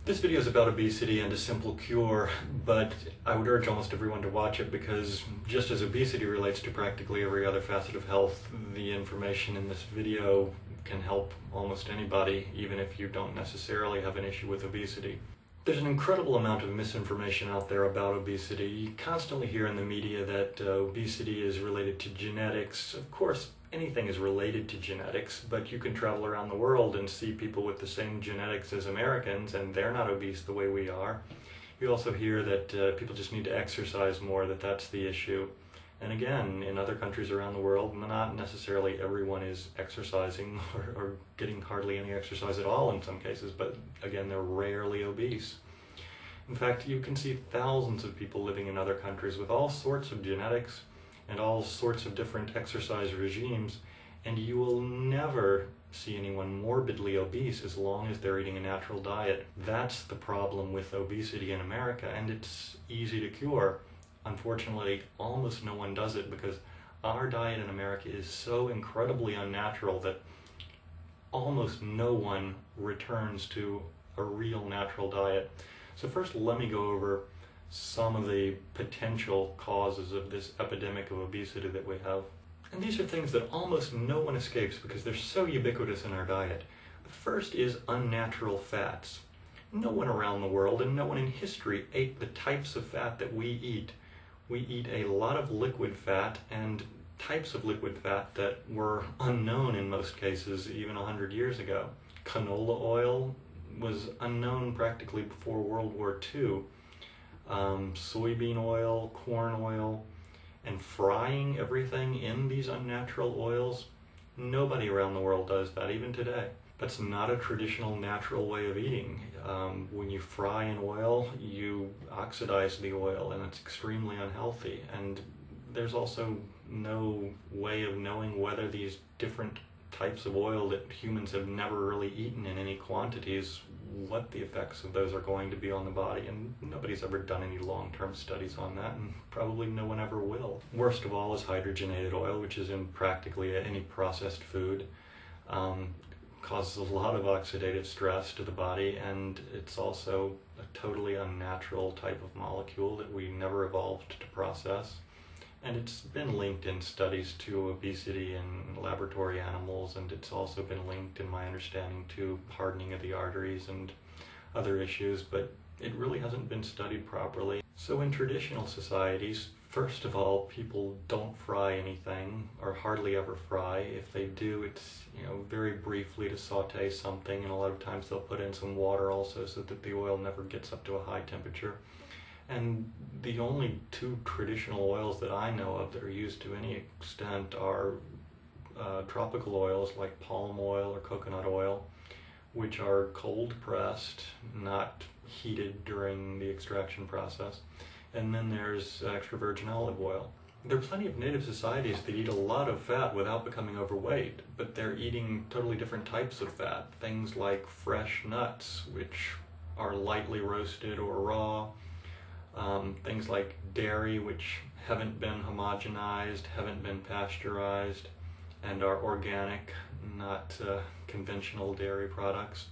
This video is about obesity and a simple cure, but I would urge almost everyone to watch it because just as obesity relates to practically every other facet of health, the information in this video can help almost anybody, even if you don't necessarily have an issue with obesity. There's an incredible amount of misinformation out there about obesity. You constantly hear in the media that obesity is related to genetics. Of course, anything is related to genetics, but you can travel around the world and see people with the same genetics as Americans, and they're not obese the way we are. You also hear that people just need to exercise more, that's the issue. And again, in other countries around the world, not necessarily everyone is exercising or getting hardly any exercise at all in some cases, but again, they're rarely obese. In fact, you can see thousands of people living in other countries with all sorts of genetics and all sorts of different exercise regimes, and you will never see anyone morbidly obese as long as they're eating a natural diet. That's the problem with obesity in America, and it's easy to cure. Unfortunately, almost no one does it because our diet in America is so incredibly unnatural that almost no one returns to a real natural diet. So first, let me go over some of the potential causes of this epidemic of obesity that we have. And these are things that almost no one escapes because they're so ubiquitous in our diet. The first is unnatural fats. No one around the world and no one in history ate the types of fat that we eat. We eat a lot of liquid fat and types of liquid fat that were unknown in most cases even 100 years ago. Canola oil was unknown practically before World War II. Soybean oil, corn oil, and frying everything in these unnatural oils, nobody around the world does that, even today. That's not a traditional natural way of eating. When you fry in oil, you oxidize the oil, and it's extremely unhealthy. And there's also no way of knowing whether these different types of oil that humans have never really eaten in any quantities, what the effects of those are going to be on the body, and nobody's ever done any long-term studies on that, and probably no one ever will. Worst of all is hydrogenated oil, which is in practically any processed food. Causes a lot of oxidative stress to the body, and it's also a totally unnatural type of molecule that we never evolved to process. And it's been linked in studies to obesity in laboratory animals, and it's also been linked, in my understanding, to hardening of the arteries and other issues, but it really hasn't been studied properly. So in traditional societies, first of all, people don't fry anything, or hardly ever fry. If they do, it's very briefly to saute something, and a lot of times they'll put in some water also so that the oil never gets up to a high temperature. And the only two traditional oils that I know of that are used to any extent are tropical oils like palm oil or coconut oil, which are cold pressed, not heated during the extraction process. And then there's extra virgin olive oil. There are plenty of native societies that eat a lot of fat without becoming overweight, but they're eating totally different types of fat. Things like fresh nuts, which are lightly roasted or raw. Things like dairy, which haven't been homogenized, haven't been pasteurized, and are organic, not conventional dairy products,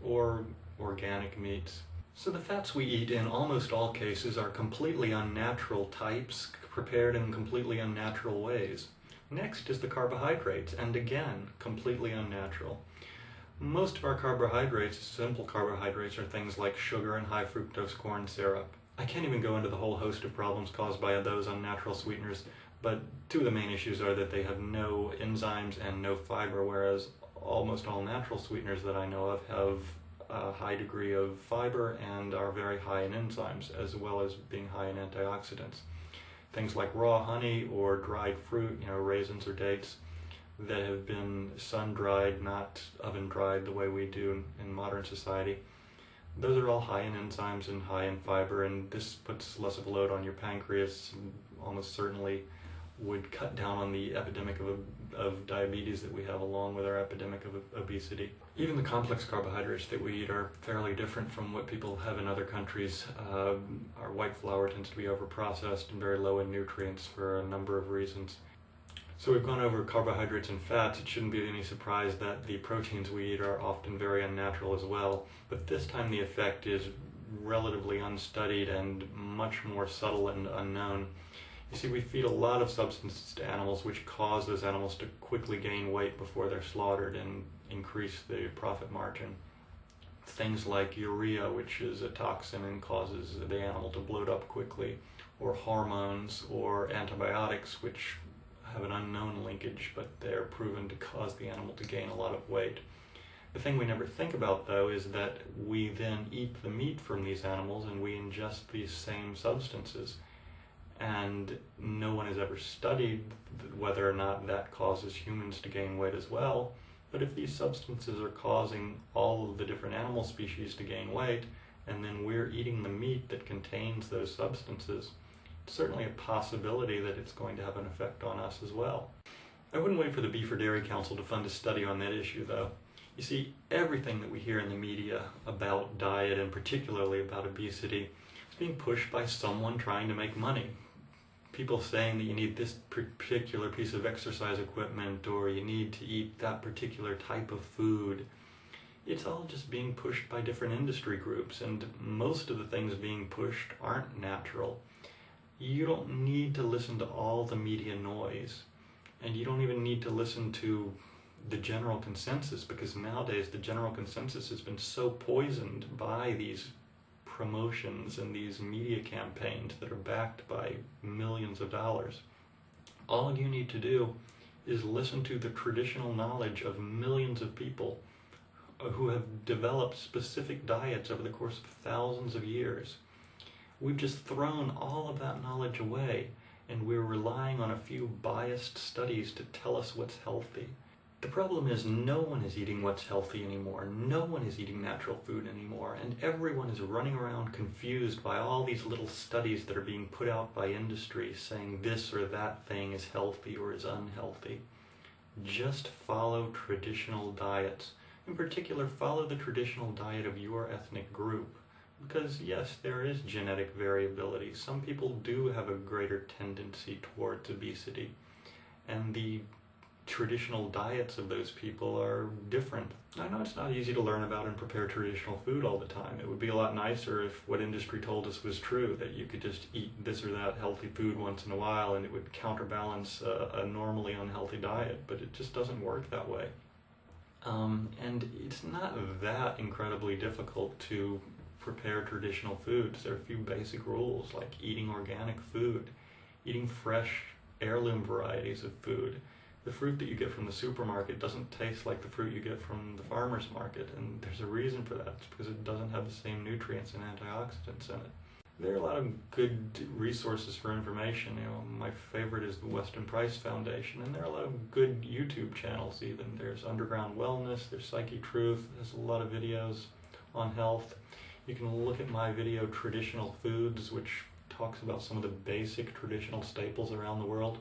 or organic meats. So the fats we eat in almost all cases are completely unnatural types, prepared in completely unnatural ways. Next is the carbohydrates, and again, completely unnatural. Most of our carbohydrates, simple carbohydrates, are things like sugar and high fructose corn syrup. I can't even go into the whole host of problems caused by those unnatural sweeteners, but two of the main issues are that they have no enzymes and no fiber, whereas almost all natural sweeteners that I know of have a high degree of fiber and are very high in enzymes, as well as being high in antioxidants. Things like raw honey or dried fruit, raisins or dates, that have been sun-dried, not oven-dried the way we do in modern society. Those are all high in enzymes and high in fiber, and this puts less of a load on your pancreas, and almost certainly would cut down on the epidemic of diabetes that we have, along with our epidemic of obesity. Even the complex carbohydrates that we eat are fairly different from what people have in other countries. Our white flour tends to be overprocessed and very low in nutrients for a number of reasons. So we've gone over carbohydrates and fats. It shouldn't be any surprise that the proteins we eat are often very unnatural as well, but this time the effect is relatively unstudied and much more subtle and unknown. You see, we feed a lot of substances to animals which cause those animals to quickly gain weight before they're slaughtered and increase the profit margin. Things like urea, which is a toxin and causes the animal to bloat up quickly, or hormones or antibiotics, which have an unknown linkage, but they're proven to cause the animal to gain a lot of weight. The thing we never think about, though, is that we then eat the meat from these animals and we ingest these same substances. And no one has ever studied whether or not that causes humans to gain weight as well. But if these substances are causing all of the different animal species to gain weight, and then we're eating the meat that contains those substances, it's certainly a possibility that it's going to have an effect on us as well. I wouldn't wait for the Beef or Dairy Council to fund a study on that issue, though. You see, everything that we hear in the media about diet, and particularly about obesity, is being pushed by someone trying to make money. People saying that you need this particular piece of exercise equipment, or you need to eat that particular type of food. It's all just being pushed by different industry groups, and most of the things being pushed aren't natural. You don't need to listen to all the media noise, and you don't even need to listen to the general consensus, because nowadays the general consensus has been so poisoned by these promotions and these media campaigns that are backed by millions of dollars. All you need to do is listen to the traditional knowledge of millions of people who have developed specific diets over the course of thousands of years. We've just thrown all of that knowledge away, and we're relying on a few biased studies to tell us what's healthy. The problem is no one is eating what's healthy anymore. No one is eating natural food anymore, and everyone is running around confused by all these little studies that are being put out by industry saying this or that thing is healthy or is unhealthy. Just follow traditional diets. In particular, follow the traditional diet of your ethnic group. Because yes, there is genetic variability. Some people do have a greater tendency towards obesity, and the traditional diets of those people are different. I know it's not easy to learn about and prepare traditional food all the time. It would be a lot nicer if what industry told us was true, that you could just eat this or that healthy food once in a while and it would counterbalance a normally unhealthy diet, but it just doesn't work that way. And it's not that incredibly difficult to prepare traditional foods. There are a few basic rules, like eating organic food, eating fresh heirloom varieties of food. The fruit that you get from the supermarket doesn't taste like the fruit you get from the farmer's market, and there's a reason for that. It's because it doesn't have the same nutrients and antioxidants in it. There are a lot of good resources for information. My favorite is the Weston Price Foundation, and there are a lot of good YouTube channels even. There's Underground Wellness, there's Psyche Truth, there's a lot of videos on health. You can look at my video Traditional Foods, which talks about some of the basic traditional staples around the world.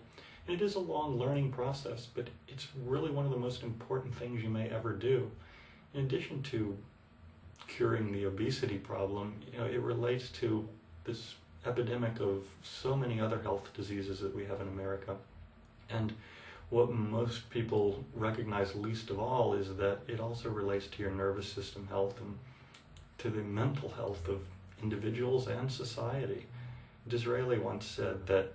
It is a long learning process, but it's really one of the most important things you may ever do. In addition to curing the obesity problem, it relates to this epidemic of so many other health diseases that we have in America. And what most people recognize least of all is that it also relates to your nervous system health and to the mental health of individuals and society. Disraeli once said that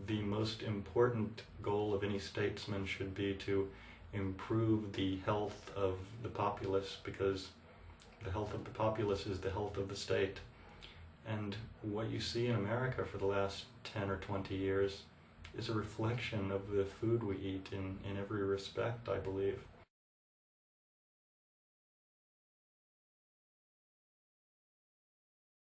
the most important goal of any statesman should be to improve the health of the populace, because the health of the populace is the health of the state. And what you see in America for the last 10 or 20 years is a reflection of the food we eat in every respect, I believe.